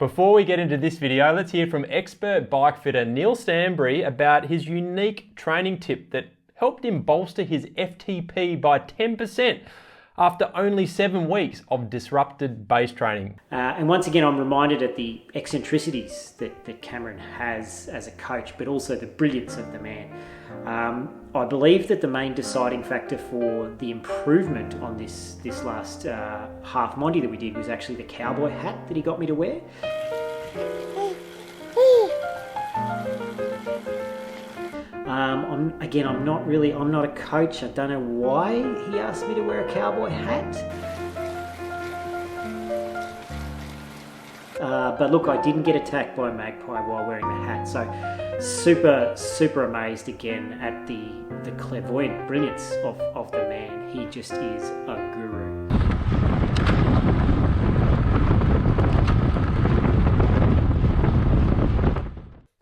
Before we get into this video, let's hear from expert bike fitter Neill Stanbury about his unique training tip that helped him bolster his FTP by 10% after only 7 weeks of disrupted base training. And once again, I'm reminded of the eccentricities that Cameron has as a coach, but also the brilliance of the man. I believe that the main deciding factor for the improvement on this last half Monty that we did was actually the cowboy hat that he got me to wear. I'm not a coach. I don't know why he asked me to wear a cowboy hat. But look, I didn't get attacked by a magpie while wearing the hat. So super amazed again at the clairvoyant brilliance of the man. He just is a guru.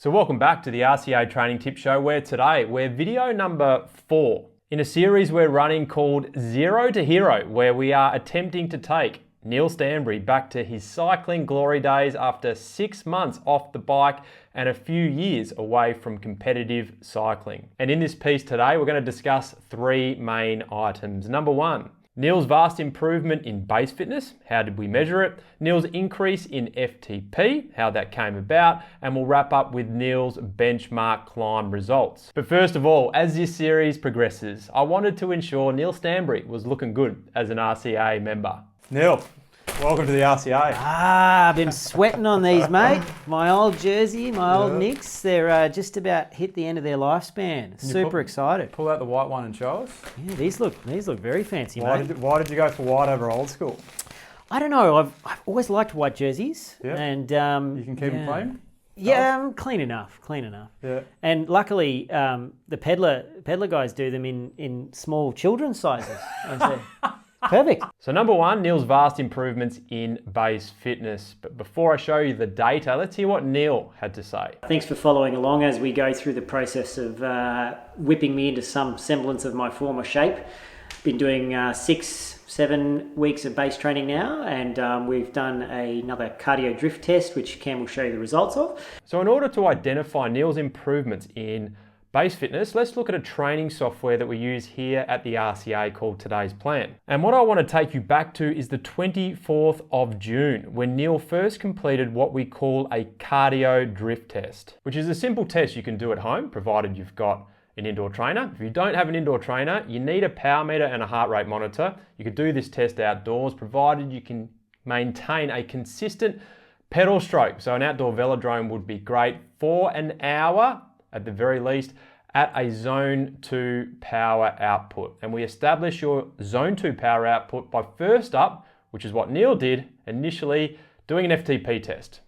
So welcome back to the RCA Training Tip Show, where today we're video number 4 in a series we're running called Zero to Hero, where we are attempting to take Neill Stanbury back to his cycling glory days after 6 months off the bike and a few years away from competitive cycling. And in this piece today, we're going to discuss 3 main items. Number 1, Neill's vast improvement in base fitness. How did we measure it? Neill's increase in FTP, how that came about, and we'll wrap up with Neill's benchmark climb results. But first of all, as this series progresses, I wanted to ensure Neill Stanbury was looking good as an RCA member. Neill, welcome to the RCA. I've been sweating on these, mate. My old jersey, my old Knicks, they're just about hit the end of their lifespan. Super excited. Pull out the white one and show us. Yeah, these look very fancy, mate. Why did you go for white over old school? I don't know. I've always liked white jerseys, and you can keep them clean. Yeah, clean enough. Yeah. And luckily, the peddler guys do them in small children's sizes. Perfect. So number 1, Neill's vast improvements in base fitness. But before I show you the data, let's hear what Neill had to say. Thanks for following along as we go through the process of whipping me into some semblance of my former shape. Been doing 6-7 weeks of base training now, and we've done another cardio drift test, which Cam will show you the results of. So in order to identify Neill's improvements in base fitness, let's look at a training software that we use here at the RCA called Today's Plan. And what I want to take you back to is the 24th of June, when Neill first completed what we call a cardio drift test, which is a simple test you can do at home, provided you've got an indoor trainer. If you don't have an indoor trainer, you need a power meter and a heart rate monitor. You could do this test outdoors, provided you can maintain a consistent pedal stroke. So an outdoor velodrome would be great for an hour at the very least, at a zone 2 power output. And we establish your zone 2 power output by first up, which is what Neill did initially, doing an FTP test.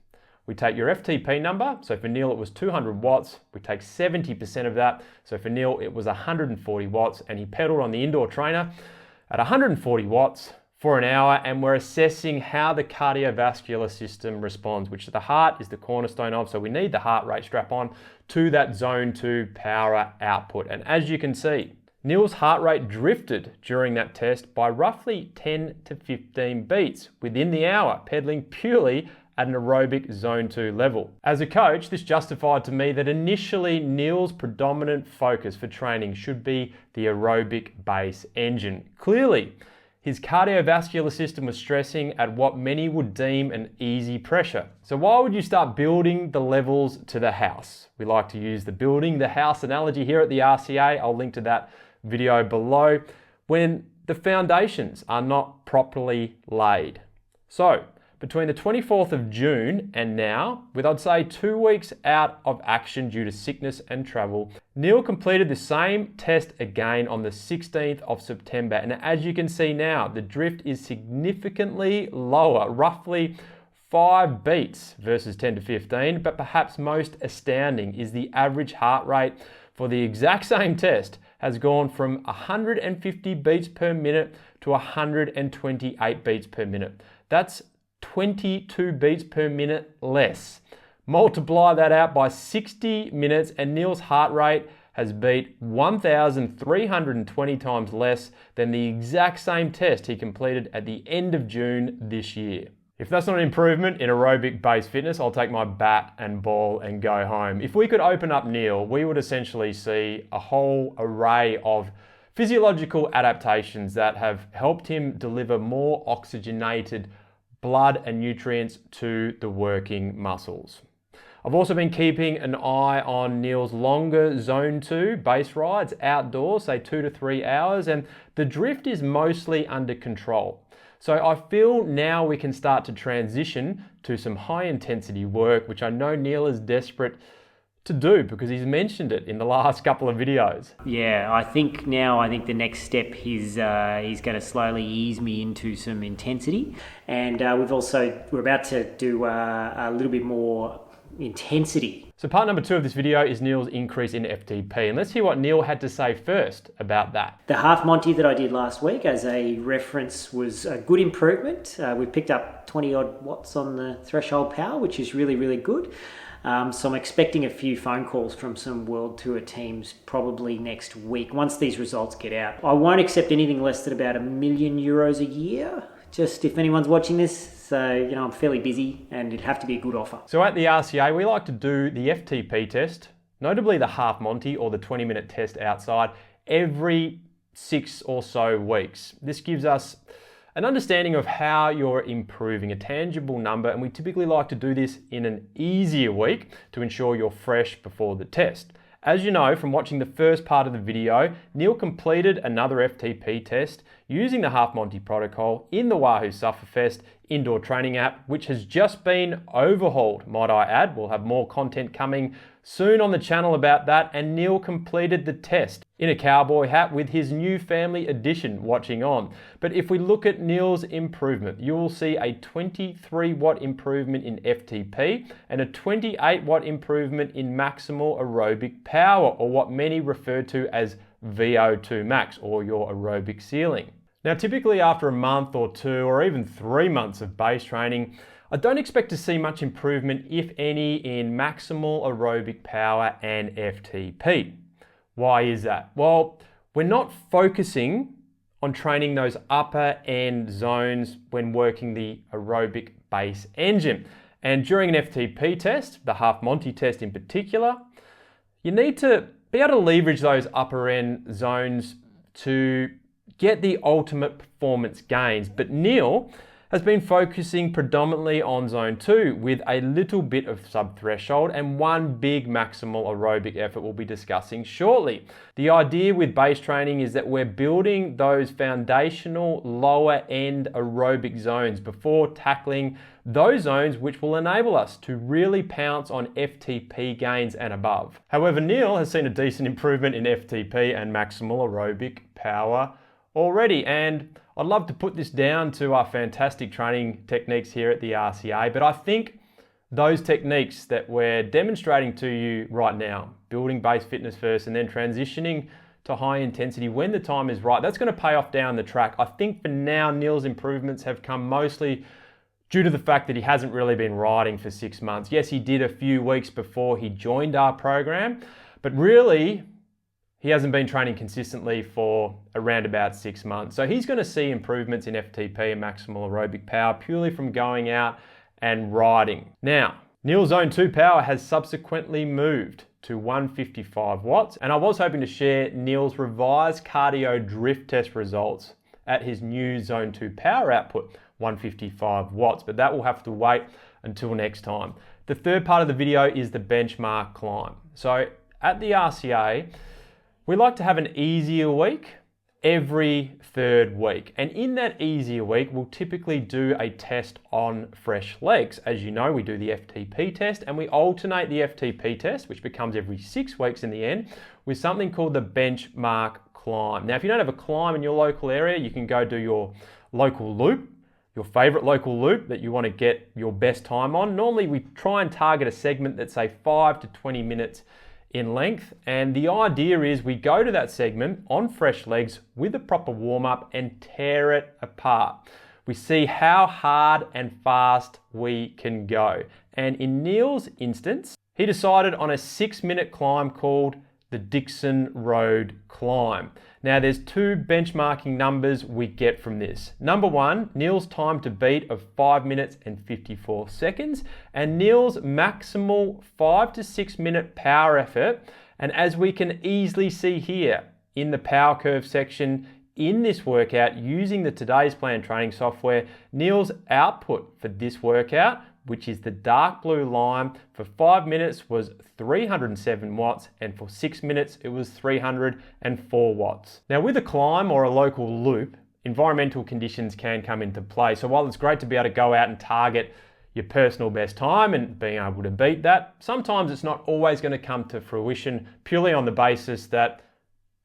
We take your FTP number, so for Neill it was 200 watts, we take 70% of that, so for Neill it was 140 watts, and he pedaled on the indoor trainer at 140 watts for an hour, and we're assessing how the cardiovascular system responds, which the heart is the cornerstone of, so we need the heart rate strap on to that zone 2 power output. And as you can see, Neill's heart rate drifted during that test by roughly 10 to 15 beats within the hour, pedaling purely at an aerobic zone 2 level. As a coach, this justified to me that initially Neill's predominant focus for training should be the aerobic base engine. Clearly, his cardiovascular system was stressing at what many would deem an easy pressure. So why would you start building the levels to the house? We like to use the building the house analogy here at the RCA. I'll link to that video below, when the foundations are not properly laid. So between the 24th of June and now, with I'd say 2 weeks out of action due to sickness and travel, Neill completed the same test again on the 16th of September. And as you can see now, the drift is significantly lower, roughly 5 beats versus 10 to 15. But perhaps most astounding is the average heart rate for the exact same test has gone from 150 beats per minute to 128 beats per minute. That's 22 beats per minute less. Multiply that out by 60 minutes and Neill's heart rate has beat 1,320 times less than the exact same test he completed at the end of June this year. If that's not an improvement in aerobic base fitness, I'll take my bat and ball and go home. If we could open up Neill, we would essentially see a whole array of physiological adaptations that have helped him deliver more oxygenated blood and nutrients to the working muscles. I've also been keeping an eye on Neill's longer zone 2 base rides outdoors, say 2 to 3 hours, and the drift is mostly under control. So I feel now we can start to transition to some high intensity work, which I know Neill is desperate to do because he's mentioned it in the last couple of videos. Yeah, I think the next step is he's going to slowly ease me into some intensity, and we're about to do a little bit more intensity. So part number 2 of this video is Neill's increase in FTP, and let's hear what Neill had to say first about that. The half Monty that I did last week as a reference was a good improvement. We picked up 20 odd watts on the threshold power, which is really, really good. So I'm expecting a few phone calls from some World Tour teams probably next week once these results get out. I won't accept anything less than about €1 million a year, just if anyone's watching this. So, I'm fairly busy and it'd have to be a good offer. So at the RCA, we like to do the FTP test, notably the half Monty or the 20-minute test outside, every 6 or so weeks. This gives us an understanding of how you're improving, a tangible number, and we typically like to do this in an easier week to ensure you're fresh before the test. As you know from watching the first part of the video, Neill completed another FTP test using the Half Monty protocol in the Wahoo Sufferfest indoor training app, which has just been overhauled, might I add. We'll have more content coming soon on the channel about that, and Neill completed the test in a cowboy hat with his new family edition watching on. But if we look at Neill's improvement, you will see a 23 watt improvement in FTP and a 28 watt improvement in maximal aerobic power, or what many refer to as VO2 max, or your aerobic ceiling. Now, typically after a month or 2 or even 3 months of base training, I don't expect to see much improvement, if any, in maximal aerobic power and FTP. Why is that? Well, we're not focusing on training those upper end zones when working the aerobic base engine. And during an FTP test, the Half Monty test in particular, you need to be able to leverage those upper end zones to get the ultimate performance gains. But Neill has been focusing predominantly on zone 2 with a little bit of sub-threshold and one big maximal aerobic effort we'll be discussing shortly. The idea with base training is that we're building those foundational lower end aerobic zones before tackling those zones which will enable us to really pounce on FTP gains and above. However, Neill has seen a decent improvement in FTP and maximal aerobic power already, and I'd love to put this down to our fantastic training techniques here at the RCA, but I think those techniques that we're demonstrating to you right now, building base fitness first and then transitioning to high intensity when the time is right, that's going to pay off down the track. I think for now, Neill's improvements have come mostly due to the fact that he hasn't really been riding for 6 months. Yes, he did a few weeks before he joined our program, but really, he hasn't been training consistently for around about 6 months. So he's going to see improvements in FTP and maximal aerobic power purely from going out and riding. Now, Neill's Zone 2 power has subsequently moved to 155 watts, and I was hoping to share Neill's revised cardio drift test results at his new Zone 2 power output, 155 watts, but that will have to wait until next time. The third part of the video is the benchmark climb. So at the RCA, we like to have an easier week every 3rd week. And in that easier week, we'll typically do a test on fresh legs. As you know, we do the FTP test and we alternate the FTP test, which becomes every 6 weeks in the end, with something called the benchmark climb. Now, if you don't have a climb in your local area, you can go do your local loop, your favorite local loop that you want to get your best time on. Normally, we try and target a segment that's say 5 to 20 minutes in length, and the idea is we go to that segment on fresh legs with a proper warm-up and tear it apart. We see how hard and fast we can go. And in Neill's instance, he decided on a 6-minute climb called the Dixon Road climb. Now there's two benchmarking numbers we get from this. Number one, Neill's time to beat of 5 minutes and 54 seconds, and Neill's maximal 5 to 6 minute power effort. And as we can easily see here in the power curve section in this workout using the Today's Plan training software, Neill's output for this workout, which is the dark blue line, for 5 minutes was 307 watts, and for 6 minutes it was 304 watts. Now with a climb or a local loop, environmental conditions can come into play. So while it's great to be able to go out and target your personal best time and being able to beat that, sometimes it's not always going to come to fruition purely on the basis that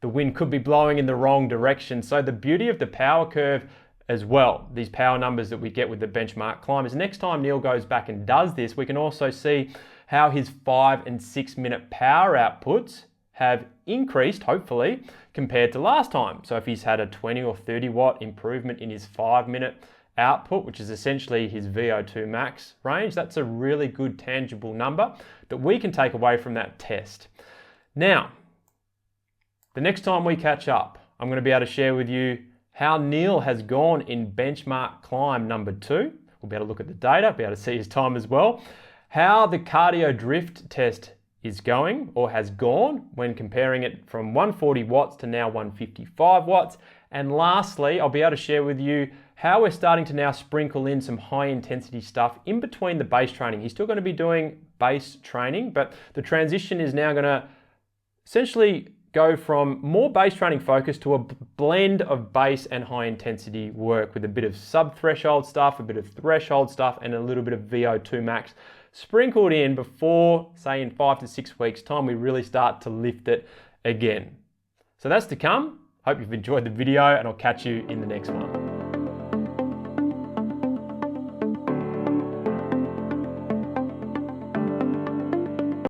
the wind could be blowing in the wrong direction. So the beauty of the power curve as well, these power numbers that we get with the benchmark climb, is next time Neill goes back and does this, we can also see how his 5 and 6 minute power outputs have increased, hopefully, compared to last time. So if he's had a 20 or 30 watt improvement in his 5 minute output, which is essentially his VO2 max range, that's a really good tangible number that we can take away from that test. Now, the next time we catch up, I'm going to be able to share with you how Neill has gone in benchmark climb number 2. We'll be able to look at the data, be able to see his time as well. How the cardio drift test is going or has gone when comparing it from 140 watts to now 155 watts. And lastly, I'll be able to share with you how we're starting to now sprinkle in some high intensity stuff in between the base training. He's still going to be doing base training, but the transition is now going to essentially go from more base training focus to a blend of base and high intensity work with a bit of sub-threshold stuff, a bit of threshold stuff, and a little bit of VO2 max sprinkled in before, say in 5 to 6 weeks time, we really start to lift it again. So that's to come. Hope you've enjoyed the video, and I'll catch you in the next one.